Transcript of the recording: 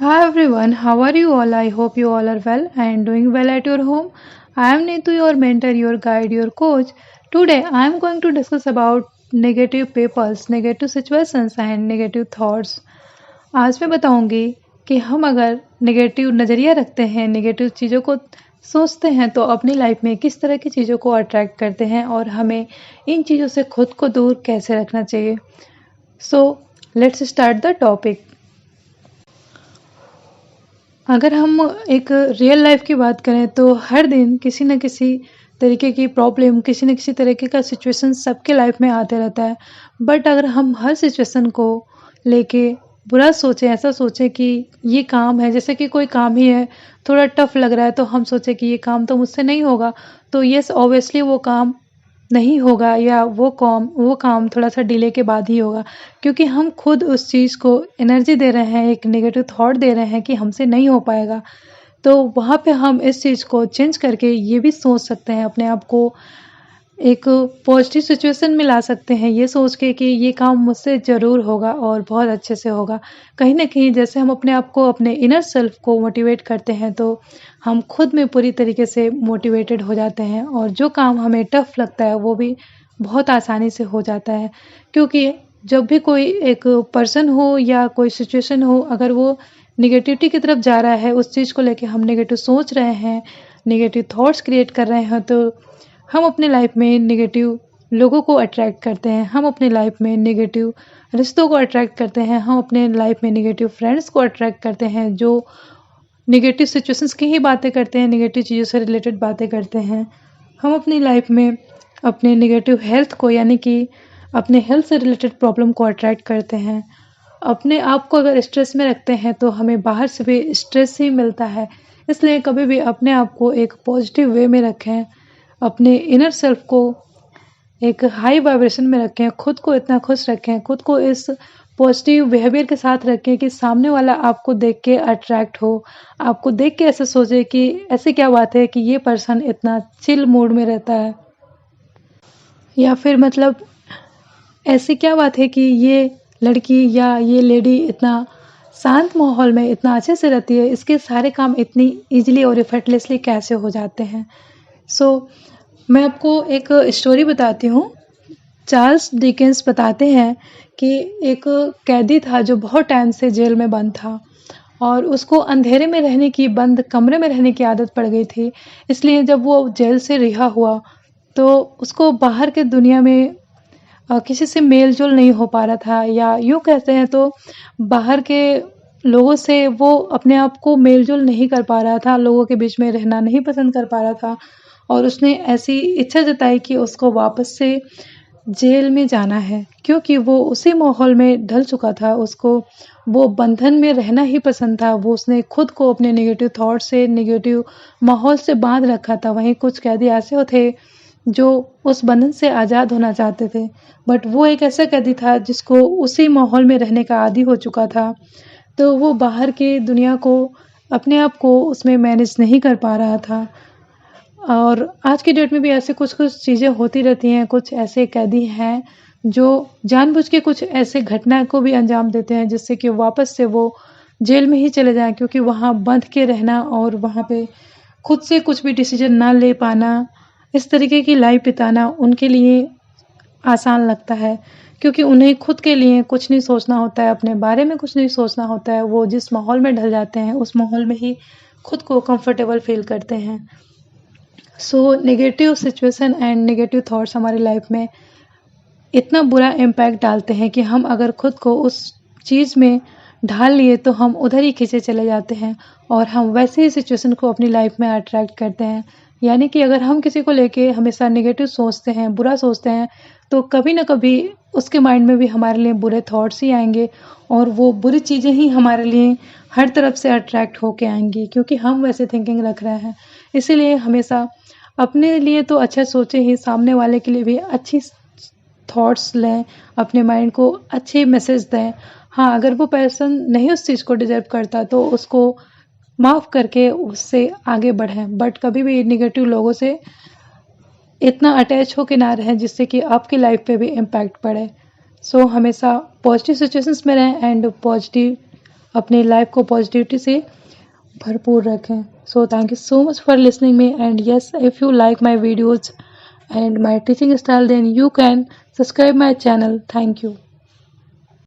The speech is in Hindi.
Hi everyone, how are you all? I hope you all are well and doing well at your home. I am Neetu, your mentor, your guide, your coach. Today I am going to discuss about negative peoples, negative situations and negative thoughts. आज मैं बताऊंगी कि हम अगर नेगेटिव नज़रिया रखते हैं, नेगेटिव चीज़ों को सोचते हैं तो अपनी लाइफ में किस तरह की चीज़ों को अट्रैक्ट करते हैं और हमें इन चीज़ों से खुद को दूर कैसे रखना चाहिए। So let's start the topic. अगर हम एक रियल लाइफ की बात करें तो हर दिन किसी न किसी तरीके की प्रॉब्लम, किसी न किसी तरीके का सिचुएशन सबके लाइफ में आते रहता है। बट अगर हम हर सिचुएशन को लेके बुरा सोचें, ऐसा सोचें कि ये काम है, जैसे कि कोई काम ही है, थोड़ा टफ लग रहा है तो हम सोचें कि ये काम तो मुझसे नहीं होगा, तो यस ऑब्वियसली वो काम नहीं होगा या वो काम थोड़ा-सा डिले के बाद ही होगा, क्योंकि हम खुद उस चीज़ को एनर्जी दे रहे हैं, एक नेगेटिव थॉट दे रहे हैं कि हमसे नहीं हो पाएगा। तो वहाँ पे हम इस चीज़ को चेंज करके ये भी सोच सकते हैं, अपने आप को एक पॉजिटिव सिचुएशन में ला सकते हैं, ये सोच के कि ये काम मुझसे ज़रूर होगा और बहुत अच्छे से होगा। कहीं न कहीं जैसे हम अपने आप को, अपने इनर सेल्फ को मोटिवेट करते हैं तो हम खुद में पूरी तरीके से मोटिवेटेड हो जाते हैं और जो काम हमें टफ़ लगता है वो भी बहुत आसानी से हो जाता है। क्योंकि जब भी कोई एक पर्सन हो या कोई सिचुएशन हो, अगर वो नेगेटिविटी की तरफ जा रहा है, उस चीज़ को लेके हम नेगेटिव सोच रहे हैं, नेगेटिव थॉट्स क्रिएट कर रहे हैं, तो हम अपने लाइफ में नेगेटिव लोगों को अट्रैक्ट करते हैं, हम अपने लाइफ में नेगेटिव रिश्तों को अट्रैक्ट करते हैं, हम अपने लाइफ में नेगेटिव फ्रेंड्स को अट्रैक्ट करते हैं जो नेगेटिव सिचुएशंस की ही बातें करते हैं, नेगेटिव चीज़ों से रिलेटेड बातें करते हैं। हम अपनी लाइफ में अपने नेगेटिव हेल्थ को, यानी कि अपने हेल्थ से रिलेटेड प्रॉब्लम को अट्रैक्ट करते हैं। अपने आप को अगर स्ट्रेस में रखते हैं तो हमें बाहर से भी स्ट्रेस ही मिलता है। इसलिए कभी भी अपने आप को एक पॉजिटिव वे में रखें, अपने इनर सेल्फ को एक हाई वाइब्रेशन में रखें, खुद को इतना खुश रखें, खुद को इस पॉजिटिव बिहेवियर के साथ रखें कि सामने वाला आपको देख के अट्रैक्ट हो, आपको देख के ऐसे सोचे कि ऐसी क्या बात है कि ये पर्सन इतना चिल मूड में रहता है, या फिर मतलब ऐसी क्या बात है कि ये लड़की या ये लेडी इतना शांत माहौल में इतना अच्छे से रहती है, इसके सारे काम इतनी ईजिली और एफर्टलेसली कैसे हो जाते हैं। सो मैं आपको एक स्टोरी बताती हूँ। चार्ल्स डिकेंस बताते हैं कि एक कैदी था जो बहुत टाइम से जेल में बंद था और उसको अंधेरे में रहने की, बंद कमरे में रहने की आदत पड़ गई थी। इसलिए जब वो जेल से रिहा हुआ तो उसको बाहर के दुनिया में किसी से मेल जोल नहीं हो पा रहा था, या यूँ कहते हैं तो बाहर के लोगों से वो अपने आप को मेल जोल नहीं कर पा रहा था, लोगों के बीच में रहना नहीं पसंद कर पा रहा था। और उसने ऐसी इच्छा जताई कि उसको वापस से जेल में जाना है, क्योंकि वो उसी माहौल में ढल चुका था, उसको वो बंधन में रहना ही पसंद था। वो उसने खुद को अपने नेगेटिव थॉट से, नेगेटिव माहौल से बांध रखा था। वहीं कुछ कैदी ऐसे थे जो उस बंधन से आज़ाद होना चाहते थे, बट वो एक ऐसा कैदी था जिसको उसी माहौल में रहने का आदी हो चुका था, तो वो बाहर की दुनिया को, अपने आप को उसमें मैनेज नहीं कर पा रहा था। और आज की डेट में भी ऐसे कुछ-कुछ चीज़ें होती रहती हैं, कुछ ऐसे कैदी हैं जो जानबूझ के कुछ ऐसे घटना को भी अंजाम देते हैं जिससे कि वापस से वो जेल में ही चले जाएँ, क्योंकि वहाँ बंध के रहना और वहाँ पे खुद से कुछ भी डिसीज़न ना ले पाना, इस तरीके की लाइफ़ बिताना उनके लिए आसान लगता है, क्योंकि उन्हें खुद के लिए कुछ नहीं सोचना होता है, अपने बारे में कुछ नहीं सोचना होता है। वो जिस माहौल में ढल जाते हैं, उस माहौल में ही खुद को कंफर्टेबल फ़ील करते हैं। So negative situation and negative thoughts हमारी लाइफ में इतना बुरा इम्पैक्ट डालते हैं कि हम अगर खुद को उस चीज़ में ढाल लिए तो हम उधर ही खींचे चले जाते हैं और हम वैसे ही सिचुएशन को अपनी लाइफ में अट्रैक्ट करते हैं। यानी कि अगर हम किसी को लेके हमेशा नेगेटिव सोचते हैं, बुरा सोचते हैं, तो कभी ना कभी उसके माइंड में भी हमारे लिए बुरे थॉट्स ही आएंगे और वो बुरी चीज़ें ही हमारे लिए हर तरफ से अट्रैक्ट होके आएंगी, क्योंकि हम वैसे थिंकिंग रख रहे हैं। इसीलिए हमेशा अपने लिए तो अच्छा सोचें ही, सामने वाले के लिए भी अच्छी थॉट्स लें, अपने माइंड को अच्छे मैसेज दें। हाँ, अगर वो पर्सन नहीं उस चीज़ को डिज़र्व करता तो उसको माफ़ करके उससे आगे बढ़ें, बट कभी भी नेगेटिव लोगों से इतना अटैच होके ना रहें जिससे कि आपकी लाइफ पे भी इम्पैक्ट पड़े। सो हमेशा पॉजिटिव सिचुएशंस में रहें एंड पॉजिटिव अपनी लाइफ को पॉजिटिविटी से भरपूर रखें। So thank you so much for listening me, and yes, if you like my videos and my teaching style, then you can subscribe my channel. Thank you.